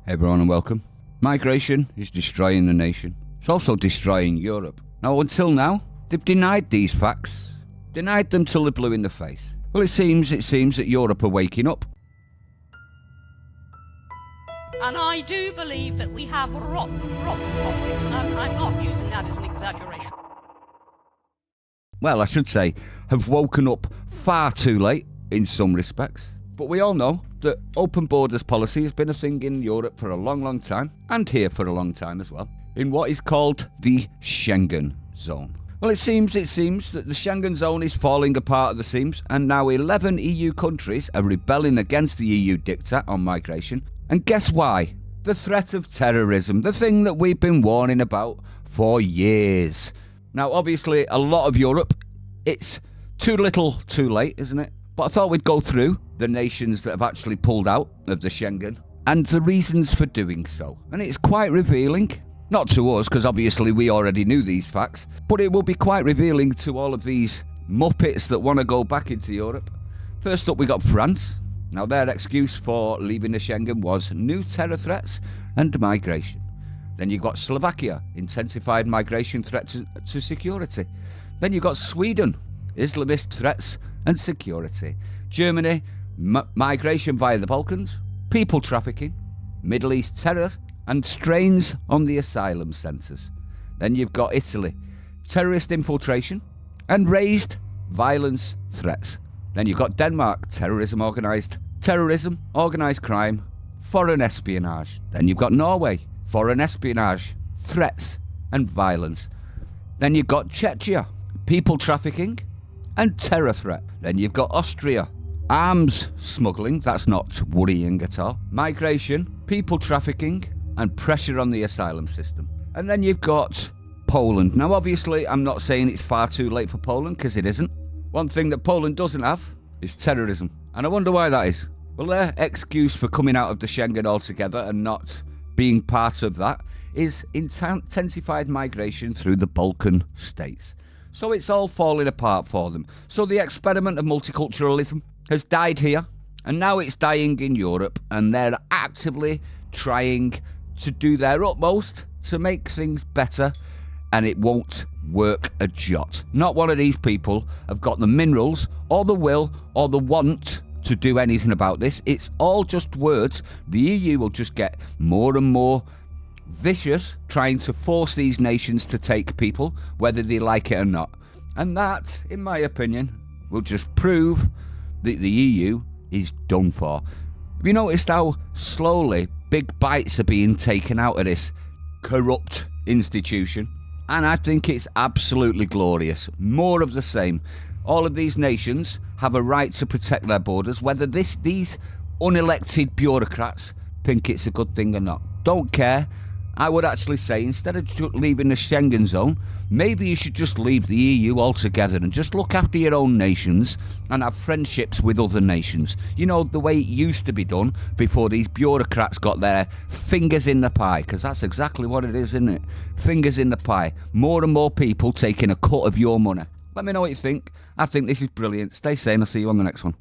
Hey everyone and welcome. Migration is destroying the nation. It's also destroying Europe. Now, until now, they've denied these facts. Denied them till they're blue in the face. Well, it seems that Europe are waking up. And I do believe that we have rotten politics, and I'm not using that as an exaggeration. Well, I should say, have woken up far too late in some respects. But we all know that open borders policy has been a thing in Europe for a long time, and here for a long time as well, in what is called the Schengen zone. Well, it seems that the Schengen zone is falling apart at the seams, and now 11 EU countries are rebelling against the EU diktat on migration. And guess why? The threat of terrorism, the thing that we've been warning about for years. Now, obviously, a lot of Europe, it's too little too late, isn't it? But I thought we'd go through the nations that have actually pulled out of the Schengen and the reasons for doing so. And it's quite revealing. Not to us, because obviously we already knew these facts, but it will be quite revealing to all of these muppets that want to go back into Europe. First up, we got France. Now, their excuse for leaving the Schengen was new terror threats and migration. Then you've got Slovakia, intensified migration threats to security. Then you've got Sweden, Islamist threats and security. Germany, migration via the Balkans, people trafficking, Middle East terror, and strains on the asylum centres. Then you've got Italy, terrorist infiltration and raised violence threats. Then you've got Denmark, terrorism, organised crime, foreign espionage. Then you've got Norway, foreign espionage, threats and violence. Then you've got Czechia, people trafficking and terror threat. Then you've got Austria, arms smuggling, that's not worrying at all, migration, people trafficking and pressure on the asylum system. And then you've got Poland. Now, obviously, I'm not saying it's far too late for Poland, because it isn't. One thing that Poland doesn't have is terrorism. And I wonder why that is. Well, their excuse for coming out of the Schengen altogether and not being part of that is intensified migration through the Balkan states. So it's all falling apart for them. So the experiment of multiculturalism has died here, and now it's dying in Europe, and they're actively trying to do their utmost to make things better, and it won't work a jot. Not one of these people have got the minerals or the will or the want to do anything about this. It's all just words. The EU will just get more and more vicious, trying to force these nations to take people, whether they like it or not. And that, in my opinion, will just prove that the EU is done for. Have you noticed how slowly big bites are being taken out of this corrupt institution? And I think it's absolutely glorious. More of the same. All of these nations have a right to protect their borders, whether these unelected bureaucrats think it's a good thing or not. Don't care. I would actually say, instead of leaving the Schengen zone, maybe you should just leave the EU altogether and just look after your own nations and have friendships with other nations. You know, the way it used to be done before these bureaucrats got their fingers in the pie, because that's exactly what it is, isn't it? Fingers in the pie. More and more people taking a cut of your money. Let me know what you think. I think this is brilliant. Stay sane. I'll see you on the next one.